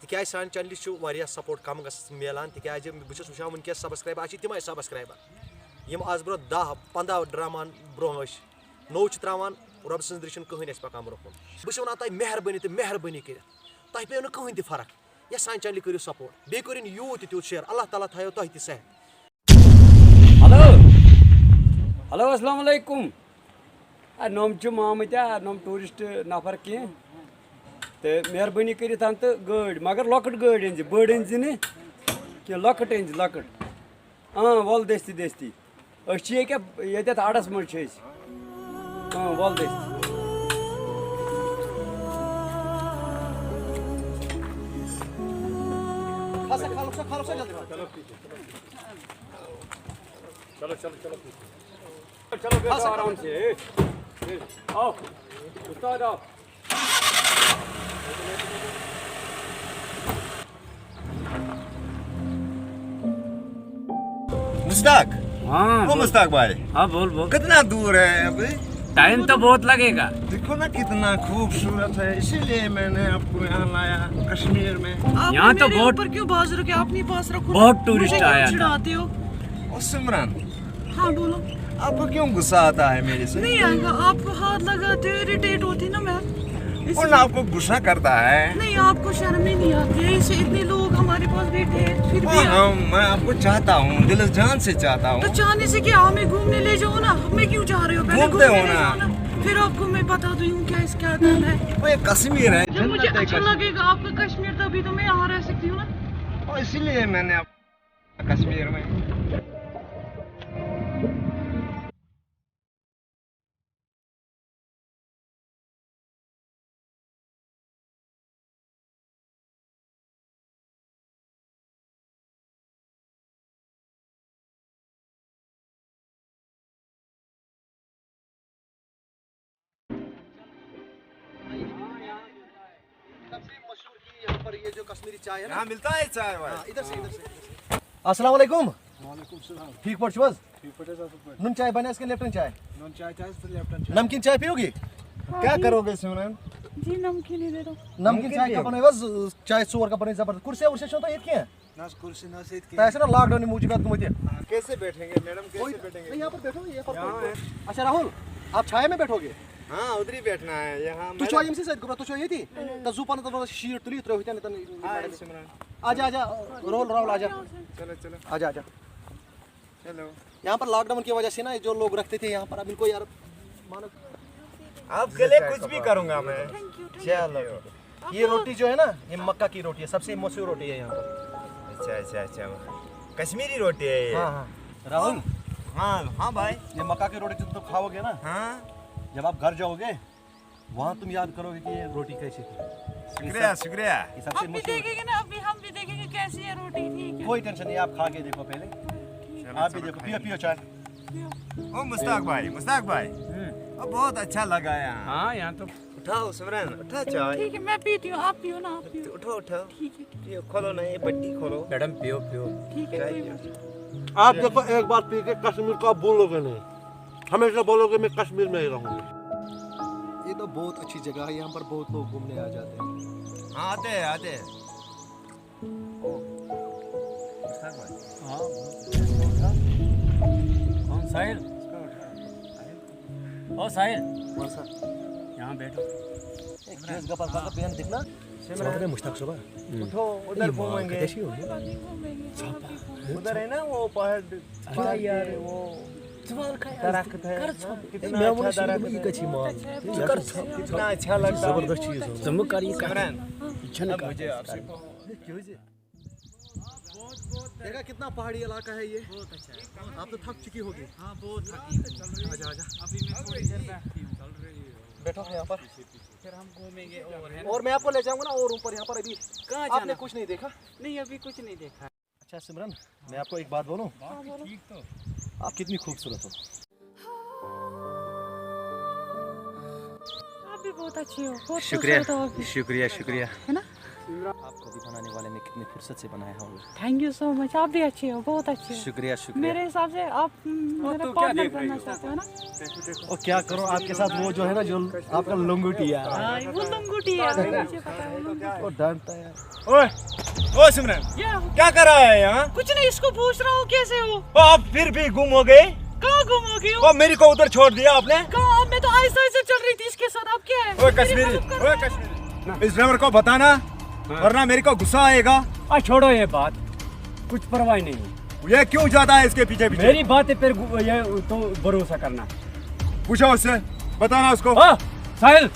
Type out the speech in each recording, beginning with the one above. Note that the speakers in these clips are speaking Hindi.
तिक सान चैनल सपोर्ट कम मिलान तिज बहुत वुचान वनकस सब्सक्राइबर आज तम सब्सक्राइबर यम आज ब्रो 10-15 ड्रामान ब्रो नौ त्रावान रब सज दृश्य कहीं पकान ब्रो बस वन तुम मेहरबानी तो मेहरबानी कर तुम पे कहीं तक फर्क ये सान चैनल करो सपोर्ट बे कर यूत तूत शेयर अल्लाह ताला थो तुह तह सेहत। हेलो हेलो अस्सलाम वालेकुम नम आमत नम टूरिस्ट नफर कह तो मेहरबानी कर तो गाड़ मगर लकट गाड़ अन बड़ अन कह लकट अन लकट वल दस्ती दस्ती ये अड़स मज वल दस्ती चलो चलो चलो चलो बैठो आराम से आओ उस्ताद आओ। मुस्ताक। हाँ वो मुस्ताक भाई। हाँ बोल बोल। कितना दूर है अभी? टाइम तो बहुत लगेगा। देखो ना कितना खूबसूरत है, इसीलिए मैंने आपको यहाँ लाया कश्मीर में। यहाँ तो बहुत पर क्यों बाजू के अपने पास रखो, बहुत टूरिस्ट आया चिढ़ाते हो। और सिमरन हाँ बोलो। आपको क्यों गुस्सा आता है मेरे से? नहीं आएगा, आपको हाथ लगाते हो इरिटेट होती ना मैं। और ना आपको गुस्सा करता है? नहीं आपको शर्म ही नहीं आती है, इसे इतने लोग हमारे पास बैठे हैं फिर भी मैं आपको चाहता हूँ, दिल जान से चाहता हूँ। तो चाहने से क्या, हमें घूमने ले जाओ ना। हमें क्यों चाह रहे हो? पहले घूमते घूमने हो ले ना। जाओ ना, फिर आपको मैं बता दूँ क्या इसका नाम है। वो ये कश्मीर है, जब मुझे जन्नत है अच्छा कश्मीर। लगेगा आपका कश्मीर, तभी तो मैं यहाँ रह सकती हूँ ना। और इसीलिए मैंने आप कश्मीर में। सबसे मशहूर की यहाँ पर ये जो कश्मीरी चाय है ना, यहाँ मिलता है चाय भाई? इधर से। अस्सलाम वालेकुम। वालेकुम सलाम। ठीक पड़ छुज? ठीक पटे सब। नून चाय बने इसके लेफ्टन चाय? नॉन चाय चाय से लेफ्टन चाय। नमकीन चाय पियोगी? क्या करोगे सिमरन? जी नमकीन ही दे दो। नमकीन चाय का बने बस चाय सोर का बने जबरदस्त कुर्सी उर्सी तो ये क्या है? ना कुर्सी ना सीट की। ऐसे ना लॉकडाउन में मुझे बात मुझे कैसे बैठेंगे मैडम, कैसे बैठेंगे? यहाँ पर बैठो, ये पर यहाँ है। अच्छा राहुल आप छाया में बैठोगे? हाँ उधर ही बैठना है यहाँ। तू छो यमसी सैद गुब्रा तू छो ये थी तो जुपान तो शीट तुली उतरे होते हैं हाय सिमरन। आजा आजा रोल राहुल आजा चलो चलो आजा आजा। चलो। यहाँ पर लॉकडाउन की वजह से ना जो लोग रखते थे यहाँ पर अब इनको यार मानो आपके लिए कुछ भी करूँगा मैं। चलो ये रोटी जो है ना ये मक्का की रोटी है, सबसे मशहूर रोटी है यहाँ पर। अच्छा अच्छा अच्छा, कश्मीरी रोटी है ये। हाँ हाँ राहुल। हाँ हाँ भाई। ये मक्का की रोटी जब तुम खाओगे ना, हाँ जब आप घर जाओगे वहाँ तुम याद करोगे कि ये रोटी कैसी थी। शुक्रिया शुक्रिया। ये सबसे हम भी मशहूर। देखेंगे ना, अभी हम भी देखेंगे कैसी है रोटी। ठीक है, कोई टेंशन नहीं, आप खा के देखो पहले। आप भी देखो, पियो पियो चाय। ओ मुस्ताक भाई, मुस्ताक भाई, अब बहुत अच्छा लगा यहाँ। हाँ यहाँ तो उठाओ सिमरन, उठा चाय। ठीक है मैं पीती हूँ, आप पियो ना, आप पियो। उठो उठो। ठीक है ये खोलो ना, ये पट्टी खोलो। मैडम पियो पियो। ठीक है चाय कोई पियो। बात आप देखो एक बार पी के कश्मीर को आप भूलोगे नहीं, हमेशा बोलोगे मैं कश्मीर में ही रहूंगी। ये तो बहुत अच्छी जगह है, यहाँ पर बहुत लोग घूमने आ जाते हैं। हाँ आते हैं आते हैं। ओ मुस्ताक भाई। हाँ कौन साहिल? ओ साहिल कौन सा? यहाँ बैठो। एक केस गपर का बयान देखना। सिमरन मुश्ताक सुबह उठो, उधर घूमेंगे। कैसी हो? उधर है ना वो पहाड़। क्या यार वो दरख्त है, कितना अच्छा दरख्त है। कितना अच्छा लगता है। जबरदस्त चीज है। तुम करिए सिमरन इच्छा अब मुझे आपसे क्यों जी? देखा कितना पहाड़ी इलाका है ये। बहुत अच्छा। आप तो थक चुकी होगी। हाँ बहुत थकी। आजा आजा अभी मैं थोड़ी देर बैठती हूँ। चल रही है, बैठो यहाँ पर। फिर हम घूमेंगे और है और मैं आपको ले जाऊंगा ना और ऊपर यहाँ पर। अभी कहाँ आपने जाना? कुछ नहीं देखा? नहीं अभी कुछ नहीं देखा। अच्छा सिमरन मैं आपको एक बात बोलूं, ठीक तो आप कितनी खूबसूरत हो। आप भी बहुत अच्छी हो, बहुत शुक्रिया खूबसूरत हो आप भी। शुक्रिया शुक्रिया। है ना? आपको भी बनाने वाले में कितनी फुर्सत से बनाया होगा। थैंक यू सो मच, आप भी अच्छे हो, बहुत अच्छे हो। शुक्रिया शुक्रिया। मेरे हिसाब से आप मेरा तो क्या पार्टनर देख रही बनना हो? चाहते हो ना? और क्या करो आपके साथ वो जो है ना जो आपका लंगोटी है हाँ, वो लंगोटी है, मुझे पता है। वो डांटता है। ओए ओ सिमरन, क्या कर रहा है यहाँ? कुछ नहीं, इसको पूछ रहा हूँ कैसे हो। ओ, आप फिर भी गुम हो गए? कहाँ गुम हो गई हो? ओ, मेरी को उधर छोड़ दिया आपने? कहाँ? मैं तो आहिस्ता आहिस्ता चल रही थी इसके साथ, अब क्या है? ओए मेरी कश्मीरी, हेल्प करो। ओए कश्मीरी, इस ड्राइवर को बताना वरना मेरे को गुस्सा आएगा। छोड़ो ये बात, कुछ परवाह नहीं। ये क्यों जाता है इसके पीछे पीछे? मेरी बातें पर ये तो भरोसा करना। पूछो उससे, बताना उसको। साहिल,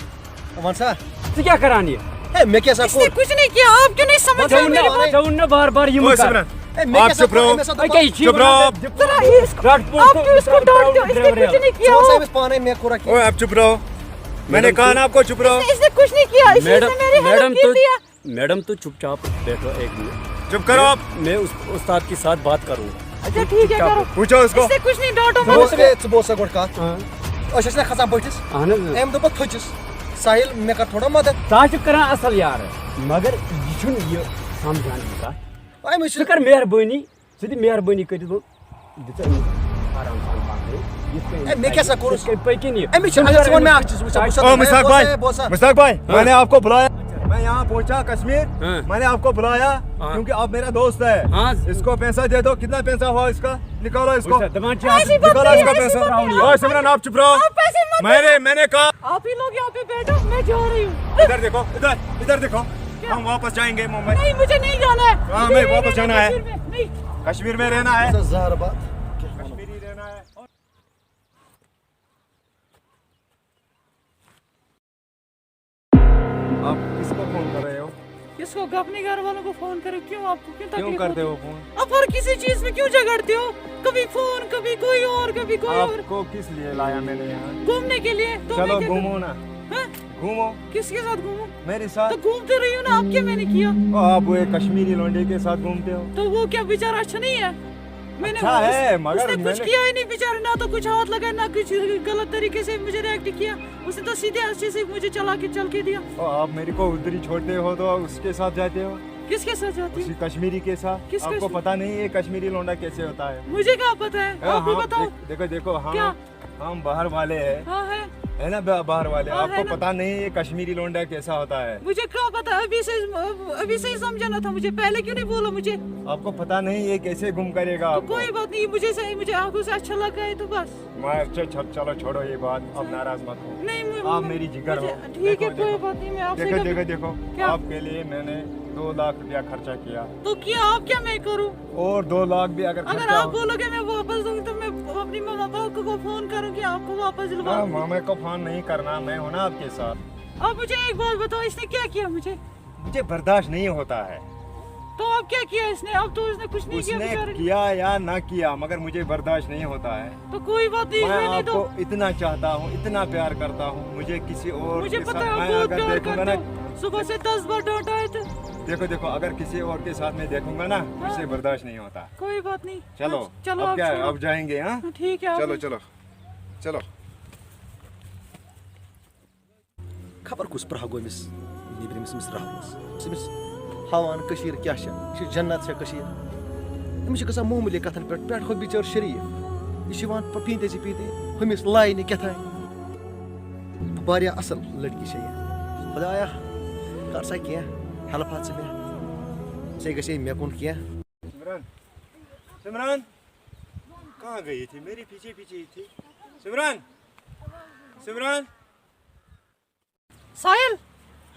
अमन सर तू क्या करानी है? मैं कैसा इसने कुछ नहीं किया, आप क्यों नहीं समझ रहे मेरी बात? जाऊन बार बार ये ओए मत कर। सिमरन, आप चुप रहो, चुप रहो। आप क्यों इसको डांटते हो? इसने कुछ नहीं किया हो। ओए आप चुप रहो, मैंने कहा ना आपको चुप रहो। इसने कुछ नहीं किया, इसने मेरे हेल्प की दिया। मैडम तो चुपचाप बैठो एक मिनट। चुप करो आप। मैं उस उस्ताद के साथ बात करूंगा। अच्छा ठीक है, करो। पूछो उसको। इसने कुछ नहीं, डांटो मत। बोसा गोट कत खसान बटिस अम दोप थचिस साहिल मे कर थोड़ा मदद ताश करान असल यार, मगर ये छुन ये समझान की कत। अम छु कर मेहरबानी, सदी मेहरबानी कर दो दिता आराम सान बात मैं कैसा करूं? पकिन ये अम छन मैं आर्टिस्ट ओ मुश्ताक भाई, मुश्ताक भाई, मैंने आपको बुलाया। मैं यहाँ पहुँचा कश्मीर, मैंने आपको बुलाया क्योंकि आप मेरा दोस्त है। इसको पैसा दे दो। कितना पैसा हुआ इसका? निकालो इसको, निकालो इसका पैसा। ओए सिमरन आप चुप रहो, मैंने कहा। आप ही लोग यहाँ पे बैठो, मैं जा रही हूँ। इधर देखो, इधर देखो, हम वापस जाएंगे मुंबई। नहीं, मुझे नहीं जाना है। हाँ, मैं वापस जाना है। कश्मीर में, नहीं। कश्मीर में रहना है, जहर बात कश्मीरी रहना है। आप किसको फोन कर रहे हो? किसको? अपने घर वालों को फोन करे। क्यों? आपको क्यों क्यों तकलीफ करते होती? हो फोन? आप हर किसी चीज में क्यों झगड़ते हो? कभी फोन, कभी कोई और, कभी कोई और। आपको किस लिए लाया मैंने यहाँ? घूमने के लिए। तो चलो मैं क्या घूमो ना, हाँ? घूमो किसके साथ घूमूं? मेरे तो साथ। घूमते रही हूँ ना, आप क्या मैंने किया? आप वो एक कश्मीरी लौंडे के साथ घूमते हो। तो वो क्या बेचारा अच्छा नहीं है? मैंने अच्छा है, मगर उसने कुछ मैंने- किया ही नहीं बेचारे, ना तो कुछ हाथ लगाया, ना कुछ गलत तरीके से मुझे रिएक्ट किया। उसने तो सीधे अच्छे से मुझे चल के दिया। आप मेरे को उधर ही छोड़ते हो तो उसके साथ जाते हो, किसके साथ जाती उसी हूँ? कश्मीरी के साथ। किस आपको कश्मीरी? पता नहीं है कश्मीरी लौंडा कैसे होता है? मुझे क्या पता है, आप ही हाँ, बताओ। देखो देखो, क्या? हम बाहर वाले हैं, हाँ है ना, बाहर वाले। हाँ, आपको है ना। पता नहीं है कश्मीरी लौंडा कैसा होता है? मुझे क्या पता, अभी से ही समझाना था मुझे, पहले क्यों नहीं बोला मुझे? आपको पता नहीं ये कैसे गुम करेगा तो आपको? कोई बात नहीं, मुझे आंखों से अच्छा लगा है तो बस। चलो छोड़ो ये बात, अब नाराज मत हो। नहीं आप मेरी जिगर हो। ठीक है, देखो, कोई देखो। बात नहीं, मैं आपसे देखो कभी- देखो देखो, क्या? आपके लिए मैंने 2 लाख रुपया खर्चा किया, तो क्या आप क्या मैं करूँ? और 2 लाख भी अगर अगर खर्चा आप बोलोगे मैं वापस दूंगी तो मैं अपनी मामा पापा को फोन करूँगी, आपको वापस दिलवा। हाँ, मामा को फोन नहीं करना, मैं हूँ ना आपके साथ। अब मुझे एक बात बताओ, इसने क्या किया मुझे? मुझे बर्दाश्त नहीं होता है। तो अब क्या किया इसने? अब तो इसने कुछ नहीं किया उसने बेचारे ने। किया या ना किया, मगर मुझे बर्दाश्त नहीं होता है। तो कोई बात नहीं, मैं रहने दो। आपको इतना चाहता हूँ, इतना प्यार करता हूँ, मुझे किसी और मुझे के पता साथ है आप मैं बहुत अगर प्यार देखूंगा करते ना, हो। सुबह से 10 बार डांटा है तो देखो देखो, अगर किसी और के साथ मैं देखूंगा ना, मुझे बर्दाश्त नहीं होता। कोई बात नहीं। चलो चलो अब आप क्या है, छोड़ो। अब जाएंगे। हाँ ठीक है, आप- चलो चलो चलो। खबर कुछ प्रहा गोमिस निब्रिमिस मिस रहमस सिमिस हवान कशीर क्या छ जन्नत छ कशीर अमिस गसा मामूली कथन पेट हो बिचार शरीफ यह पीते से पीते हमिस लाइन क्या था वारिया असल लड़की छ यह खुदाया कर सा क्या हेल्प हाथ से से गसे मे कुन क्या। सिमरन, सिमरन कहाँ गई थी? मेरे पीछे पीछे ही थी। सिमरन, सिमरन। साहिल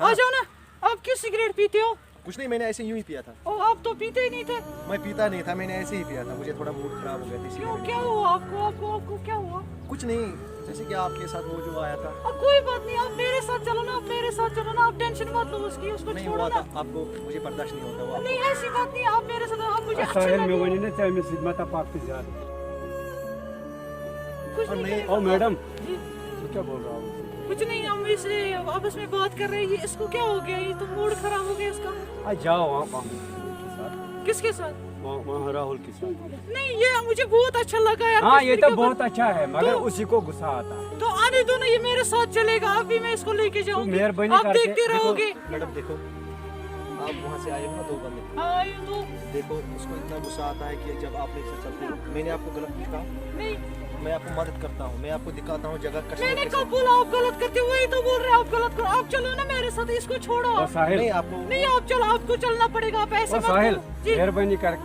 आ जाओ ना, आप क्यों सिगरेट पीते हो? कुछ नहीं, मैंने ऐसे यूं ही पिया था। ओ, आप तो पीते ही नहीं थे। मैं पीता नहीं था, मैंने ऐसे ही पिया था, मुझे थोड़ा मूड खराब हो गया था इसलिए क्यों, मैंने- क्या हुआ आपको क्या हुआ? कुछ नहीं, जैसे कि आपके साथ वो जो आया था। अब कोई बात नहीं, आप मेरे साथ चलो ना, आप टेंशन मत लो उसको नहीं छोड़ो हुआ ना। था, आपको मुझे बर्दाश्त नहीं होता वो नहीं ऐसी बात नहीं, आप मेरे साथ आप मुझे अच्छे साहिल में लगे। वही ना चाहे मैं सिद्मत पाक से जा कुछ नहीं नहीं, ओ मैडम, जी, तो क्या बोल रहा हूँ? कुछ नहीं, हम इसे आपस में बात कर रहे हैं। ये इसको क्या हो गया? ये तो मूड खराब हो गया इसका। आ जाओ वहाँ के साथ, किसके साथ? वहाँ राहुल के साथ। नहीं, ये मुझे बहुत अच्छा लगा यार। हाँ ये कश्मीर तो का बहुत अच्छा है, मगर तो- उसी को गुस्सा आता है। तो आने दो ना, ये मेरे साथ चलेगा, अभी मैं इसको लेके जाऊंगी, मेहरबानी आप करके देखते देखो। रहोगे। मैडम देखो, आप वहाँ से आए हो ना 2 बंदे, हाँ ये तो देखो उसको इतना गुस्सा आता है कि जब आप मेरे साथ चलते हो, मैंने आपको गलत कुछ कहा? नहीं, मैं आपको मदद करता हूँ, मैं आपको दिखाता हूँ जगह कश्मीर मैंने कैसे- कब बोला आप गलत करते हो? वही तो बोल रहे हैं आप गलत करो। आप चलो ना मेरे साथ, इसको छोड़ो। नहीं आपको नहीं आप चलो, आपको चलना पड़ेगा। आप ऐसे मत साहिल करो। जी मेहरबानी कर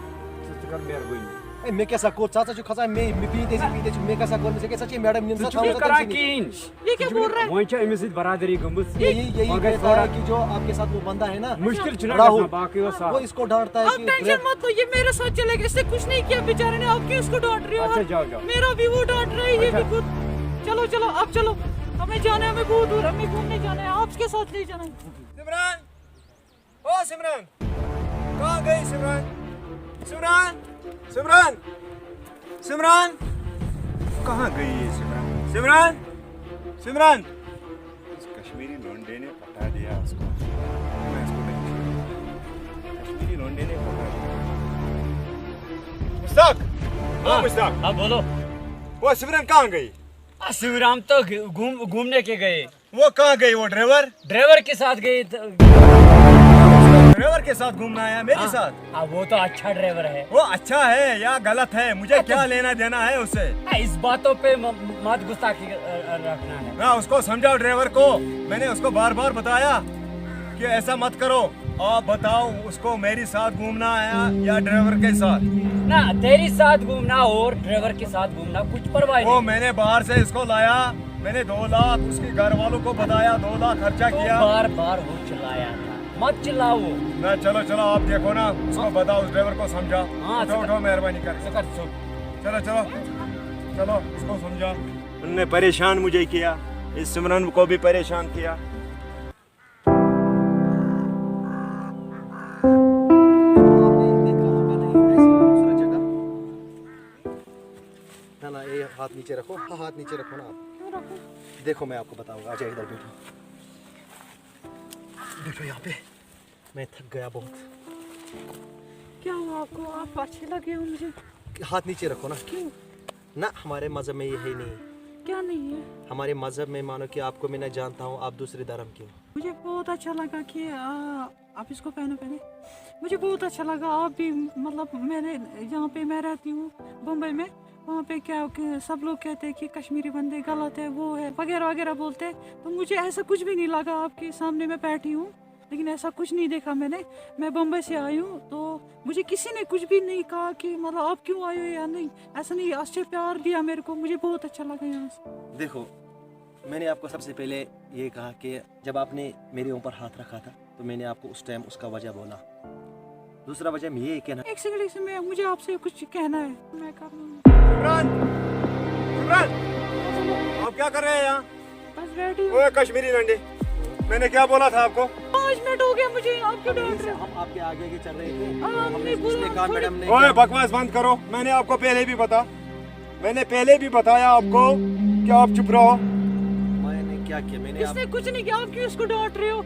मेहरबानी ए, मैं कैसा को चाचा जो खसा मैं पीते मैं कैसा कर मैं कैसा चाहिए मैडम निम्न चुप करा कीन ये क्या बोल रहा है? वहीं छ अमिस बरादरी गमस यही मगर कहता है कि जो आपके साथ वो बंदा है ना मुश्किल चुना राहुल, बाकी वो वो इसको डांटता है आप टेंशन मत लो, ये मेरे साथ चलेगा। इसने कुछ नहीं किया बेचारे ने, आप क्यों इसको डांट रहे हो? अच्छा, जाओ, जाओ। मेरा भी वो डांट रहा है, ये भी खुद। चलो चलो अब चलो, हमें जाना है, हमें बहुत दूर, हमें घूमने जाना है, आपके साथ नहीं जाना है। सिमरन, ओ सिमरन, कहाँ गई सिमरन? सिमरन, सिमरन, सिमरन, कहाँ गई ये सिमरन? सिमरन, सिमरन, इस कश्मीरी लोंडे ने पटा दिया उसको। मैं इसको नहीं छोड़ूंगा। कश्मीरी लोंडे ने पटा दिया। मुश्ताक, हाँ मुश्ताक, हाँ बोलो। वो सिमरन कहाँ गई? शिवराम तो घूमने के गए, वो कहाँ गई? वो ड्राइवर के साथ गए। ड्राइवर के साथ घूमना है मेरे साथ? हाँ वो तो अच्छा ड्राइवर है। वो अच्छा है या गलत है, मुझे क्या लेना देना है उससे? इस बातों पे मत गुस्ताखी रखना है। ना उसको समझाओ ड्राइवर को, मैंने उसको बार बार बताया कि ऐसा मत करो। आप बताओ उसको मेरे साथ घूमना है या ड्राइवर के साथ? ना तेरे साथ घूमना और ड्राइवर के साथ घूमना कुछ परवाह वो नहीं। मैंने बाहर से इसको लाया, मैंने 2 लाख उसके घर वालों को बताया, 2 लाख खर्चा किया। बार बार वो चिल्लाया था, मत चिल्लाओ। ना चलो चलो आप देखो ना, उसको बताओ, उस ड्राइवर को समझा। हाँ, उठो उठो मेहरबानी कर, चलो चलो चलो उसको समझा। उनने परेशान मुझे किया, इस सिमरन को भी परेशान किया। ना ना ये हाथ नीचे रखो, हाँ हाथ नीचे रखो ना आप। देखो मैं आपको बताऊंगा, आजा इधर बैठो, बैठो यहाँ पे। मैं थक गया बहुत। क्या हुआ आपको? आप अच्छे लगे हो मुझे। हाथ नीचे रखो ना। क्यों? ना हमारे मजहब में ये है नहीं। क्या नहीं है? हमारे मजहब में मानो कि आपको मैं न जानता हूँ, आप दूसरे धर्म के हो। मुझे बहुत अच्छा लगा कि आप इसको पहने। मुझे बहुत अच्छा लगा। आप भी मतलब मैंने जहाँ पे मैं रहती हूँ बम्बई में, वहाँ पे क्या सब लोग कहते हैं कि कश्मीरी बंदे गलत है, वो है वगैरह वगैरह बोलते हैं। तो मुझे ऐसा कुछ भी नहीं लगा। आपके सामने मैं बैठी हूँ लेकिन ऐसा कुछ नहीं देखा मैंने। मैं बम्बई से आई हूँ तो मुझे किसी ने कुछ भी नहीं कहा कि मतलब आप क्यों आए हो या नहीं, ऐसा नहीं। अच्छे प्यार दिया मेरे को, मुझे बहुत अच्छा लगा यहाँ से। देखो मैंने आपको सबसे पहले ये कहा कि जब आपने मेरे ऊपर हाथ रखा था तो मैंने आपको उस टाइम उसका वजह बोला। दूसरा वजह मैं ये कहना, एक सेकंड में मुझे आपसे कुछ कहना है, मैं कर लूँगी। सिमरन, सिमरन, आप क्या कर रहे हैं यहाँ? बस बैठी हूँ। ओए कश्मीरी लंडे, मैंने क्या बोला था आपको? 5 मिनट हो गया मुझे, आप क्यों डांट रहे हो? हम आपके आगे आगे चल रहे थे, हाँ, हमने इसने बोला कहा थोड़ी- मैडम ने ओए बकवास बंद करो, मैंने आपको पहले भी बताया आपको कि आप चुप रहो। मैंने क्या किया? मैंने इसने कुछ नहीं किया, आप क्यों इसको डांट रहे हो?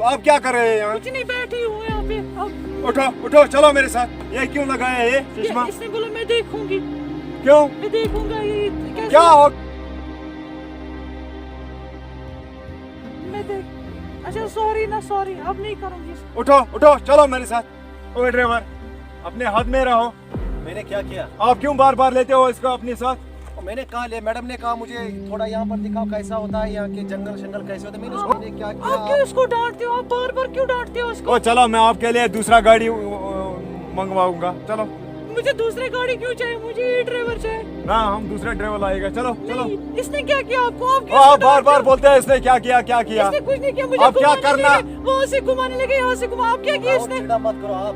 आप क्या कर रहे हैं यहाँ? कुछ नहीं, बैठी हूँ यहाँ पे। अब उठो उठो चलो मेरे साथ। ये क्यों लगाया है ये चश्मा? इसने बोला मैं देखूंगी, क्यों? मैं देखूंगा ये कैसे। क्या हो? मैं देख, अच्छा सॉरी ना, सॉरी अब नहीं करूंगी। उठो उठो चलो मेरे साथ। ओए ड्राइवर, अपने हाथ में रहो। मैंने क्या किया? आप क्यों बार बार लेते हो इसको अपने साथ? और मैंने कहा ले, मैडम ने कहा मुझे थोड़ा यहाँ पर दिखाओ कैसा होता है, यहाँ के जंगल शंगल कैसे होते हैं। मैंने उसको मैंने क्या किया? आप क्यों इसको डांटते हो? आप बार बार क्यों डांटते हो इसको? ओ चलो मैं आपके लिए दूसरा गाड़ी मंगवाऊंगा। चलो मुझे दूसरी गाड़ी क्यों चाहिए? मुझे ये ड्राइवर चाहिए। ना, हम दूसरा ड्राइवर लाएगा। चलो चलो। नहीं, इसने क्या किया आपको? आप क्यों आप इसको बार बार डांटते हो? बोलते हैं इसने क्या किया क्या किया। इसने कुछ नहीं किया। मुझे अब क्या घुमाने करना? लगे, वहाँ से घुमाने लगे, यहाँ से घुमा। आप क्या किया राहुल, इसने? चिढ़ा मत करो आप।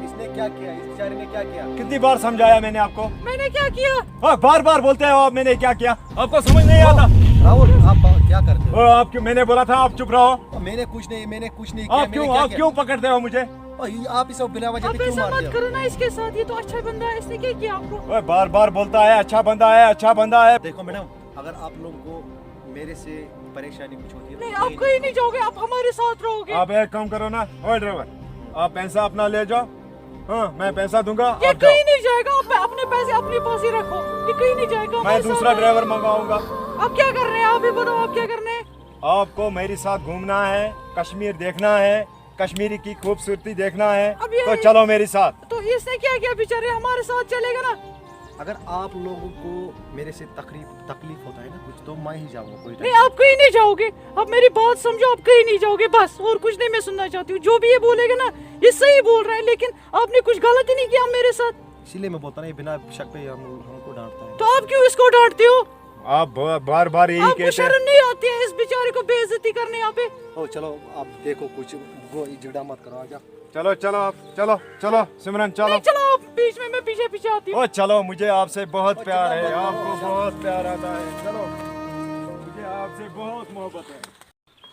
इसने क्या किया? इस बेचारे ने क्या किया? कितनी बार समझाया मैंने आपको? मैंने क्या किया? हाँ, बार बार बोलते हो आप मैंने क्या किया, आपको समझ नहीं आता। राहुल आप क्या करते हो? आप क्यों, मैंने बोला था आप चुप रहो। मैंने कुछ नहीं किया। आप क्यों पकड़ते हो मुझे? और आप इसे बिना वजह आप पे क्यों ऐसा मारते मत हो? करो ना इसके साथ, ये तो अच्छा बंदा है। इसने क्या किया आपको? ओए बार बार बोलता है अच्छा बंदा है अच्छा बंदा है। देखो मैडम, अगर आप लोगों को मेरे से परेशानी कुछ होती है नहीं, तो आप कहीं नहीं जाओगे, आप हमारे साथ रहोगे। आप एक काम करो ना, ओए ड्राइवर, आप पैसा अपना ले जाओ। हाँ, मैं पैसा दूंगा, ये आप जाओ। कहीं नहीं जाएगा। आप अपने पैसे अपने पास ही रखो, ये कहीं नहीं जाएगा। मैं हमारे दूसरा साथ ड्राइवर मंगाऊंगा। आप क्या कर रहे हैं? आप ही बताओ, आप क्या कर रहे हैं? आपको मेरे साथ घूमना है, कश्मीर देखना है, कश्मीरी की खूबसूरती देखना है अब ये- तो चलो मेरे साथ। तो इसने क्या किया बेचारे, हमारे साथ चलेगा ना। अगर आप लोगों को मेरे से तकलीफ होता है ना कुछ, तो मैं ही जाऊंगा, कोई नहीं, आप कहीं नहीं जाओगे, अब मेरी बात समझो, आप कहीं नहीं जाओगे, बस और कुछ नहीं मैं सुनना चाहती हूँ। जो भी ये बोलेगा ना, ये सही बोल रहा है, लेकिन आपने कुछ गलत ही नहीं किया मेरे साथ, इसीलिए मैं बोलता नहीं, बिना शक पे हमको डांटता है। तो आप क्यों इसको डांटते हो? आप बार बार यही आपको कहते हैं। शर्म नहीं आती है इस बेचारे को बेइज्जती करने यहाँ पे? ओ चलो आप देखो, कुछ वो झगड़ा मत करो, आजा। चलो चलो आप चलो चलो सिमरन चलो। नहीं, चलो आप बीच में, मैं पीछे पीछे आती हूँ। ओ चलो, मुझे आपसे बहुत प्यार है, आपको बहुत प्यार आता है। चलो, मुझे आपसे बहुत मोहब्बत है।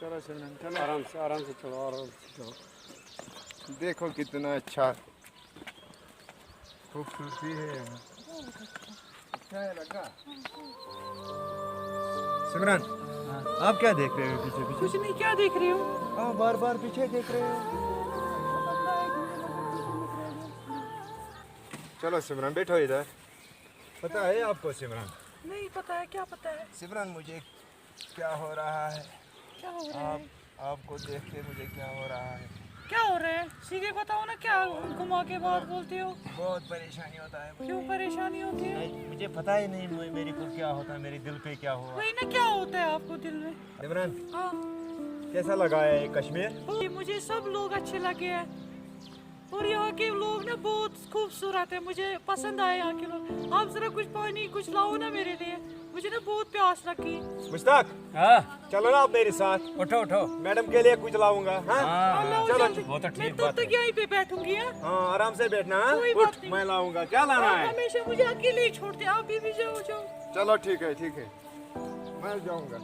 चलो सिमरन चलो। आराम से चलो, आराम से चलो। देखो कितना अच्छा खूबसूरती है। अच्छा है लगा। सिमरन आप क्या देख रहे हो पीछे पीछे? कुछ नहीं, क्या देख रही हूँ? हाँ, बार बार पीछे देख रहे हो। चलो सिमरन बैठो इधर। पता है आपको सिमरन? नहीं पता है, क्या पता है? सिमरन मुझे क्या हो रहा है? क्या हो रहा है? आपको देख के मुझे क्या हो रहा है? क्या हो रहा है? सीधे बताओ ना, क्या घुमा के बात बोलते हो? बहुत परेशानी होता है। क्यों परेशानी होती है? मुझे पता ही नहीं मेरे को क्या होता है, मेरे दिल पे क्या हुआ। वही ना, क्या होता है आपको दिल में? सिमरन हाँ, कैसा लगा है कश्मीर? ये मुझे सब लोग अच्छे लगे हैं, और यहाँ के लोग ना बहुत खूबसूरत है, मुझे पसंद आए यहाँ के लोग। आप जरा कुछ पानी कुछ लाओ ना मेरे लिए, मुझे ना बहुत प्यास लगी। मुश्ताक हाँ, चलो ना आप मेरे साथ, उठो उठो। मैडम के लिए कुछ लाऊंगा। हाँ हाँ, चलो वो तो मैं ठीक तब बात तक यहीं पे बैठूंगी। हाँ? हाँ, आराम से बैठना। हाँ? कोई बात उठ, नहीं। मैं लाऊंगा। क्या लाना आप है? हमेशा मुझे अकेले ही छोड़ते, आप भी जाओ जाओ। चलो ठीक है मैं जाऊंगा।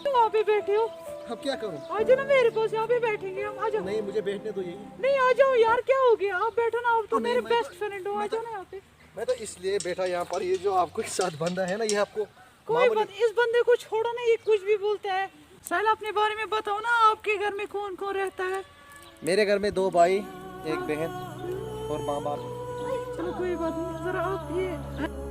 तुम वहाँ पे बैठे हो, अब क्या करूं? आ जाओ ना मेरे पास, यहाँ पे बैठेंगे हम, आ जाओ। नहीं, मुझे बैठने दो यही। नहीं, आ जाओ यार, क्या हो गया? आप बैठो ना, आप तो नहीं, मेरे मैं बेस्ट फ्रेंड हो, आ जाओ ना यहाँ पे। मैं तो इसलिए बैठा यहाँ पर, ये जो आपको साथ बंदा है ना, ये आपको कोई बात, इस बंदे को छोड़ो ना, ये कुछ भी बोलता है। साहिल अपने बारे में बताओ ना, आपके घर में कौन कौन रहता है? मेरे घर में 2 भाई, 1 बहन और माँ बाप। चलो कोई बात नहीं, जरा आप ये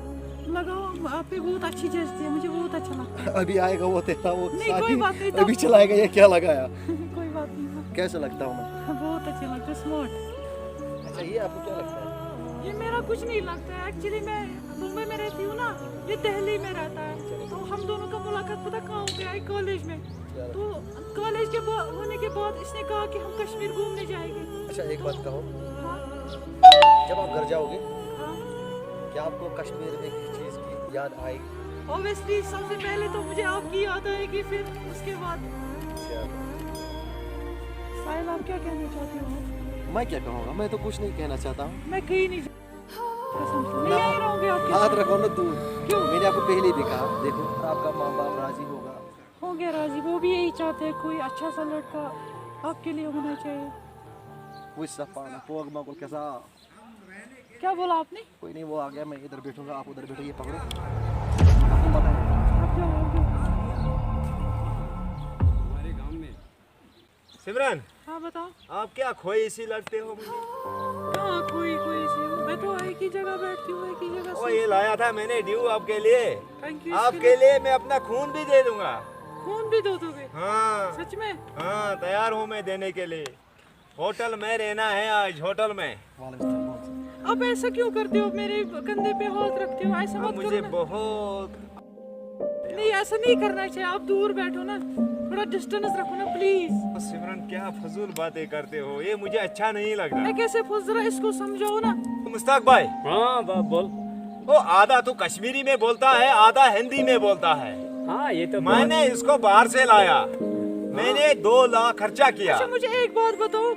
लगाओ, आप पे बहुत अच्छी जचती है, मुझे बहुत अच्छा लगता है। अभी आएगा वो तेरा वो नहीं, कोई साथी, बात नहीं, तो- अभी चलाएगा, ये क्या लगाया? कोई बात नहीं, कैसा लगता हूँ मैं? बहुत अच्छा लगता है, स्मार्ट। अच्छा, ये आपको क्या लगता है? ये मेरा कुछ नहीं लगता है, एक्चुअली मैं मुंबई में रहती हूँ ना, ये दिल्ली में रहता है, तो हम दोनों का मुलाकात पता कहाँ हो गया है? कॉलेज में। तो कॉलेज के होने के बाद इसने कहा कि हम कश्मीर घूमने जाएंगे। अच्छा, एक बात कहो, हाँ, जब आप घर जाओगे, हाँ। क्या आपको कश्मीर में किसी चीज़ की याद आएगी? ऑब्वियसली सबसे पहले तो मुझे आपकी याद आएगी, फिर उसके बाद। साहिल, आप क्या कहना चाहते हो? मैं क्या कहूँगा, मैं तो कुछ नहीं कहना चाहता हूँ। मैं कहीं नहीं कसम से, मैं यहीं रहूंगी आपके हाथ साथ। रखो ना दूर। क्यों? मैंने आपको पहले भी कहा, देखो आपका माँ बाप राजी होगा। होंगे राजी, वो भी यही चाहते हैं, कोई अच्छा सा लड़का आपके लिए होना चाहिए। वो सफाना पोग मगुल कैसा? क्या बोला आपने? कोई नहीं, वो आ गया, मैं इधर बैठूंगा, आप उधर बैठो, ये पकड़ो। आप जाओ, आप जाओ। हमारे गांव में सिमरन हाँ बताओ। आप क्या खोई सी लगते हो मुझे? कहाँ कोई कोई सी हूँ, मैं तो एक ही जगह बैठती हूँ, एक ही जगह ओ, से। ये लाया था मैंने ड्यू आपके लिए। Thank you. आपके लिए मैं अपना खून भी दे दूंगा। खून भी दो दोगे? हाँ सच में? हाँ, तैयार हूँ मैं देने के लिए। होटल में रहना है आज, होटल में। आप ऐसा क्यों करते हो? मेरे कंधे पे हाथ रखते हो, ऐसा मत मुझे करो ना। बहुत नहीं, ऐसा नहीं करना चाहिए, आप दूर बैठो ना, थोड़ा डिस्टेंस रखो ना प्लीज। सिमरन क्या फजूल बातें करते हो, ये मुझे अच्छा नहीं लग रहा। मैं कैसे फंस, जरा इसको समझाओ ना। मुश्ताक भाई, हाँ बोल। वो आधा तो कश्मीरी में बोलता है, आधा हिंदी में बोलता है। हाँ, ये तो मैंने इसको बाहर से लाया, मैंने 2 लाख खर्चा किया। अच्छा, मुझे एक बात बताओ,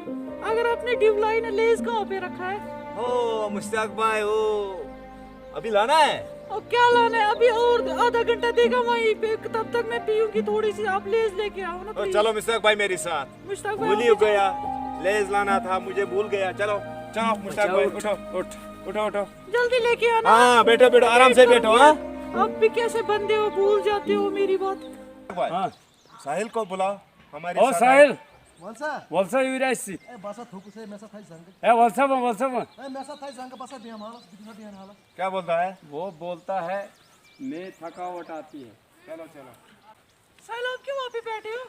अगर आपने ट्यूब लाइन लेस कहाँ पे रखा है? ओ मुश्ताक भाई, ओ अभी लाना है। और क्या लाना है? अभी और आधा घंटा देगा वहीं पे, तब तक मैं पीऊंगी थोड़ी सी, आप लेस लेके आओ ना तो प्लीज। चलो मुश्ताक भाई मेरे साथ। मुश्ताक भाई, भूल ही आप भी गया, लेज लाना था, मुझे भूल गया। चलो चलो मुश्ताक भाई, उठो उठो उठो। जल्दी लेके आना। हाँ बैठो बैठो, आराम से बैठो। हाँ आप भी कैसे बंदे हो, भूल जाते हो मेरी बात। हाँ। साहिल को बुलाओ हमारे ओ साथ। साहिल, वलसा वलसा युवराजसी ए बसा थुक से मैसा थाई संग ए वलसा ए मैसा थाई संग बसा बिया माला बिना बिया हाला। क्या बोलता है? वो बोलता है मैं थकावट आती है। चलो चलो। साहिल, आप क्यों वहाँ पे बैठे हो?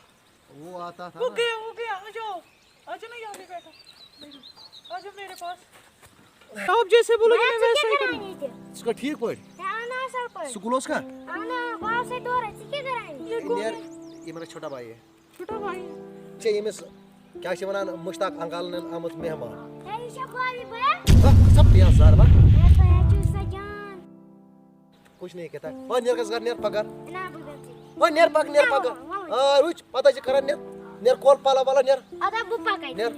वो आता था हो ना, गया, आ जाओ। आजा ना यहाँ पे बैठो, आजा मेरे पास। आप जैसे बोलोगे मैं वैसा ही करूँगी। इसका ठीक पड़ स्कूलों का ये मेरा छोटा भाई है। छोटा भाई चे ये मिस क्या से वनान मुश्ताक अंकल ने आमत मेहमान सब यहाँ सार बा कुछ नहीं कहता ओ नेर कस कर नेर पगार ओ नेर पगार आ रुच पता जे करन नेर कॉल पाला वाला नेर नेर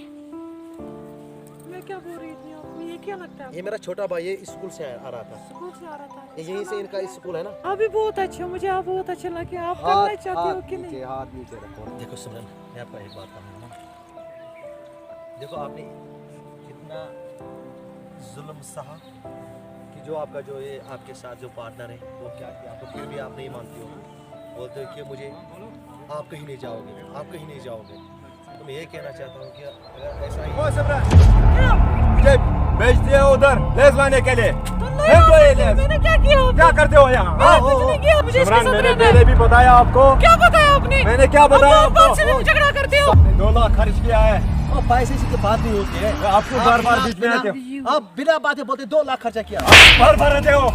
मैं क्या बोल रही थी आपको, ये क्या लगता है? ये मेरा छोटा भाई है, स्कूल से आ रहा था। स्कूल से आ रहा था। ये यहीं से इनका स्कूल है ना। अभी बहुत अच्छा, मुझे आप बहुत अच्छा लगे। आप करना चाहते हो कि नहीं? हाथ नीचे रखो। देखो सिमरन, मैं आपको एक बात कहूँ ना, देखो आपने कितना जुल्म सहा कि जो आपका जो ये आपके साथ जो पार्टनर है वो क्या किया, तो फिर भी आप नहीं मानती हो, बोलते हो कि मुझे आप कहीं नहीं जाओगे, आप कहीं नहीं जाओगे। तो मैं ये कहना चाहता हूँ कि अगर ऐसा ही ओ सिमरन, मुझे भेज दिया उधर लेस लाने के लिए। मैंने क्या किया? क्या करते हो यहाँ? मैंने कुछ नहीं किया, मुझे इसके साथ मैंने रहना है। पहले भी बताया आपको। क्या बताया आपने? मैंने क्या बताया आप बात से आपको? झगड़ा करते हो। 2 लाख खर्च किया है। और पैसे की बात नहीं होती है। आपको बार बार बीच में आते हो। आप बिना बातें बोलते 2 लाख खर्चा किया। भर भर रहे हो।